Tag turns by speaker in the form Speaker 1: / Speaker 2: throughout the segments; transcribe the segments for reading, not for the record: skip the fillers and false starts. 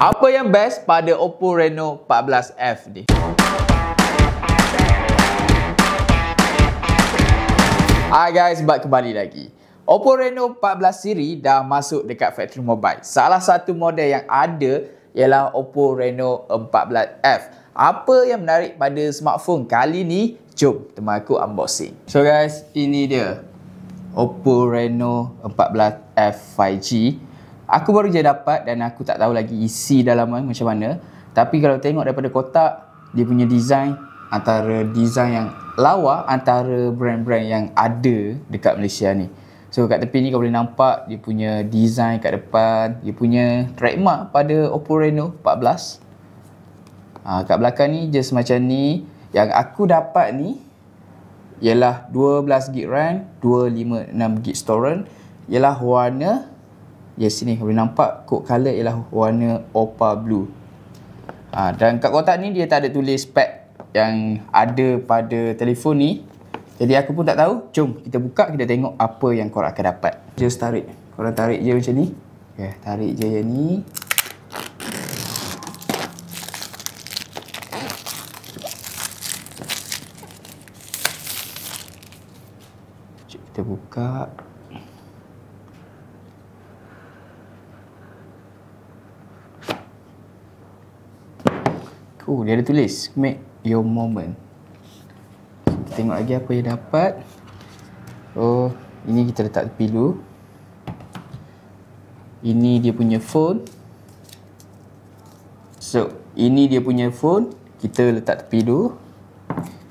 Speaker 1: Apa yang best pada Oppo Reno 14F ni? Hai guys, buat kembali lagi. Oppo Reno 14 siri dah masuk dekat factory mobile. Salah satu model yang ada ialah Oppo Reno 14F. Apa yang menarik pada smartphone kali ni? Jom teman aku unboxing. So guys, ini dia Oppo Reno 14F 5G. Aku baru je dapat dan aku tak tahu lagi isi dalaman macam mana. Tapi kalau tengok daripada kotak, dia punya design antara design yang lawa antara brand-brand yang ada dekat Malaysia ni. So kat tepi ni kau boleh nampak dia punya design kat depan, dia punya trademark pada Oppo Reno 14. Kat belakang ni just macam ni. Yang aku dapat ni ialah 12GB RAM, 256GB storage. Ialah warna, sini boleh nampak code color ialah warna Opal Blue. Dan kat kotak ni dia tak ada tulis spek yang ada pada telefon ni. Jadi aku pun tak tahu. Jom kita buka, kita tengok apa yang korang akan dapat. Just tarik. Korang tarik je macam ni. Okay, tarik je yang ni. Jom kita buka. Dia ada tulis make your moment. Kita tengok lagi apa yang dapat. Oh, ini kita letak tepi dulu. Ini dia punya phone. So, ini dia punya phone. Kita letak tepi dulu.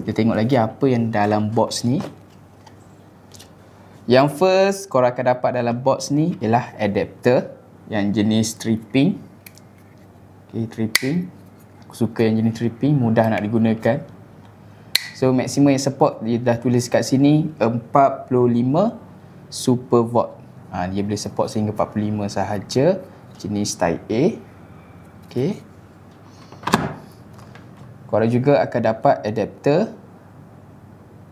Speaker 1: Kita tengok lagi apa yang dalam box ni. Yang first korang akan dapat dalam box ni ialah adapter yang jenis tripping. Okay, tripping. Aku suka yang jenis tripping, mudah nak digunakan. So maksimum yang support dia dah tulis kat sini 45 super volt. Dia boleh support sehingga 45 sahaja. Jenis Type A. Okay. Korang juga akan dapat adapter.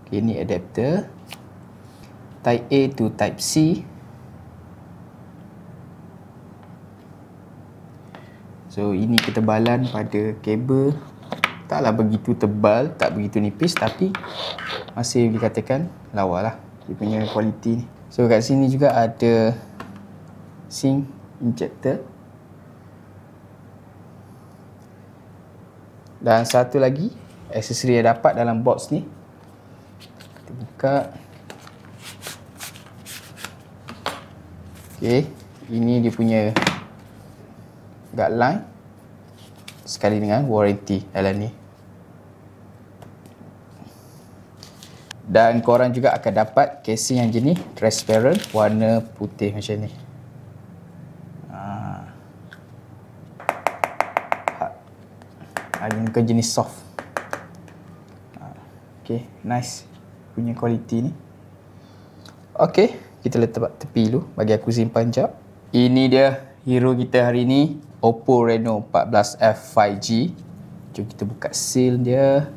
Speaker 1: Okay, ni adapter Type A to Type C. So ini ketebalan pada kabel taklah begitu tebal, tak begitu nipis, tapi masih dikatakan lawa lah dia punya kualiti ni. So kat sini juga ada SIM injector. Dan satu lagi aksesori yang dapat dalam box ni. Kita buka. Okay, ini dia punya guideline sekali dengan warranty dalam ni. Dan korang juga akan dapat casing yang jenis transparent warna putih macam ni. Ini bukan jenis soft. Okay, nice punya kualiti ni. Okay, kita letak tepi dulu bagi aku simpan jap. Ini dia hero kita hari ni, Oppo Reno 14F 5G. Jom kita buka seal dia.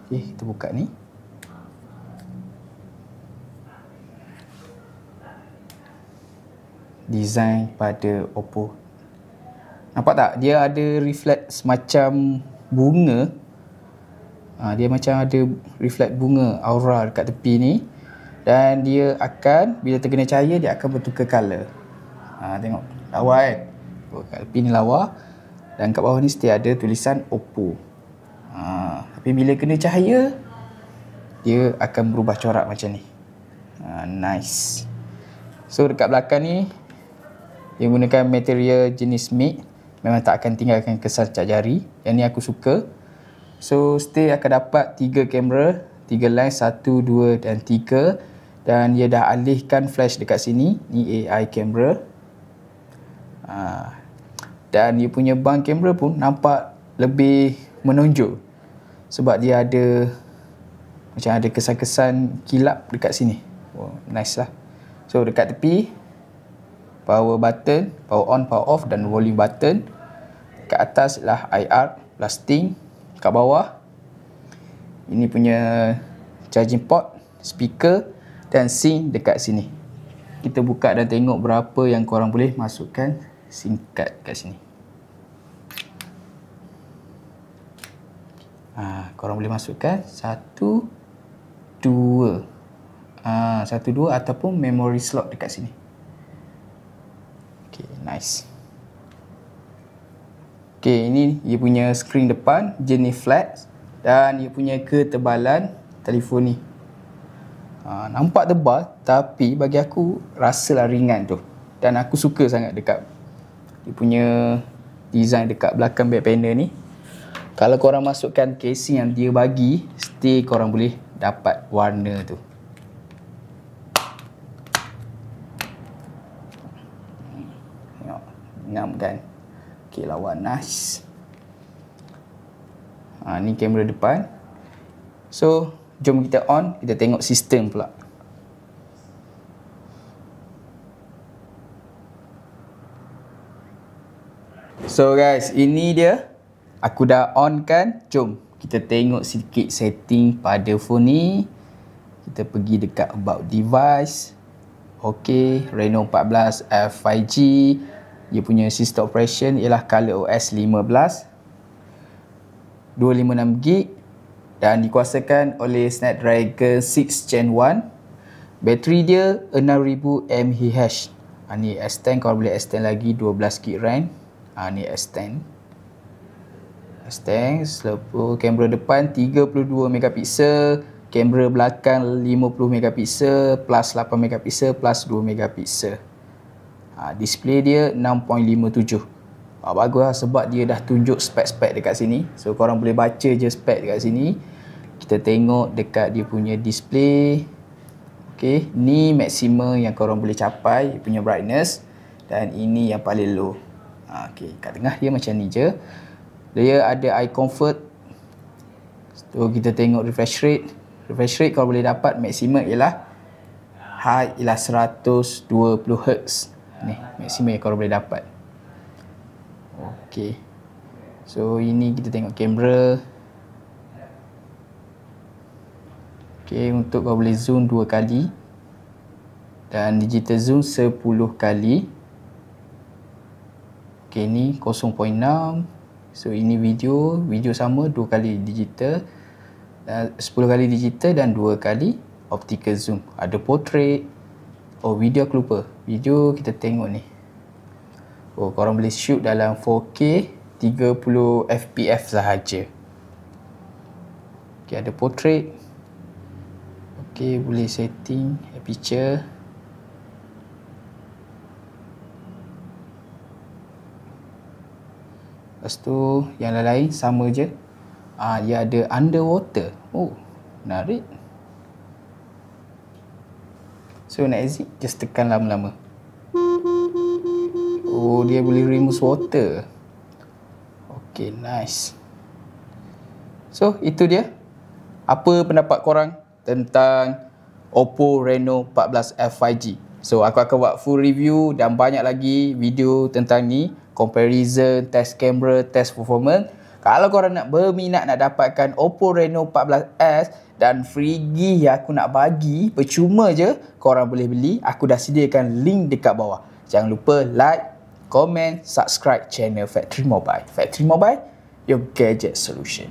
Speaker 1: Okay, kita buka ni. Design pada Oppo. Nampak tak? Dia ada reflect semacam bunga. Dia macam ada reflect bunga aura dekat tepi ni. Dan dia akan, bila terkena cahaya, dia akan bertukar color. Tengok, lawa kan? Kat tepi ni lawa. Dan kat bawah ni still ada tulisan Oppo. Tapi bila kena cahaya, dia akan berubah corak macam ni. Nice. So dekat belakang ni, dia gunakan material jenis MIG. Memang tak akan tinggalkan kesan cap jari. Yang ni aku suka. So still akan dapat 3 kamera, 3 lens, 1, 2 dan 3. Dan dia dah alihkan flash dekat sini. Ni AI camera. Dan dia punya bang kamera pun nampak lebih menonjol. Sebab dia ada macam ada kesan-kesan kilap dekat sini. Nice lah. So dekat tepi, power button, power on, power off dan volume button. Dekat atas ialah IR, blasting. Kat bawah, ini punya charging port, speaker dan SIM dekat sini. kita buka dan tengok berapa yang korang boleh masukkan SIM card kat sini. Korang boleh masukkan 1, 2 ataupun memory slot dekat sini. Okay, nice. Okay, ini dia punya skrin depan, jenis flat, dan dia punya ketebalan telefon ni. Nampak tebal, tapi bagi aku rasalah ringan tu. Dan aku suka sangat dekat dia punya design dekat belakang back panel ni. Kalau korang masukkan casing yang dia bagi, still korang boleh dapat warna tu. Tengok, ngam kan? Okay, lawan nice. Ni kamera depan. So, jom kita on, kita tengok sistem pula. So guys, ini dia. Aku dah on kan. Jom kita tengok sikit setting pada phone ni. Kita pergi dekat about device. Okay, Reno 14 F 5G. Dia punya system operation ialah ColorOS 15 256GB dan dikuasakan oleh Snapdragon 6 Gen 1. Bateri dia 6000 mAh. Ni extend, korang boleh extend lagi 12GB RAM. Ni extend. Selepas kamera depan 32 megapiksel, kamera belakang 50 megapiksel, plus 8 megapiksel, plus 2 megapiksel. Display dia 6.57. Bagus lah sebab dia dah tunjuk spek-spek dekat sini. So korang boleh baca je spek dekat sini. Kita tengok dekat dia punya display. Okay, ni maksimum yang korang boleh capai, dia punya brightness. Dan ini yang paling low. Okay, kat tengah dia macam ni je. Dia ada eye comfort. So kita tengok refresh rate. Refresh rate korang boleh dapat maksimum ialah high ialah 120Hz. Ni maksimum yang korang boleh dapat. Okay, so ini kita tengok kamera. Okay, untuk kau boleh zoom 2 kali dan digital zoom 10 kali. Okay, ni 0.6. So ini video sama 2 kali digital, 10 kali digital dan 2 kali optical zoom. Ada portrait. Video aku lupa. Video kita tengok ni. Korang boleh shoot dalam 4K 30fps sahaja. Okay, ada portrait. Okay, boleh setting aperture. Lepas tu yang lain sama je. Dia ada underwater. Menarik. So nak exit, just tekan lama-lama. Dia boleh remove water. Okay, nice. So itu dia. Apa pendapat korang tentang Oppo Reno 14F 5G? So aku akan buat full review dan banyak lagi video tentang ni, comparison, test kamera, test performance. Kalau korang nak berminat nak dapatkan Oppo Reno 14S dan free gift yang aku nak bagi, percuma je, korang boleh beli. Aku dah sediakan link dekat bawah. Jangan lupa like, komen, subscribe channel Factory Mobile. Factory Mobile, your gadget solution.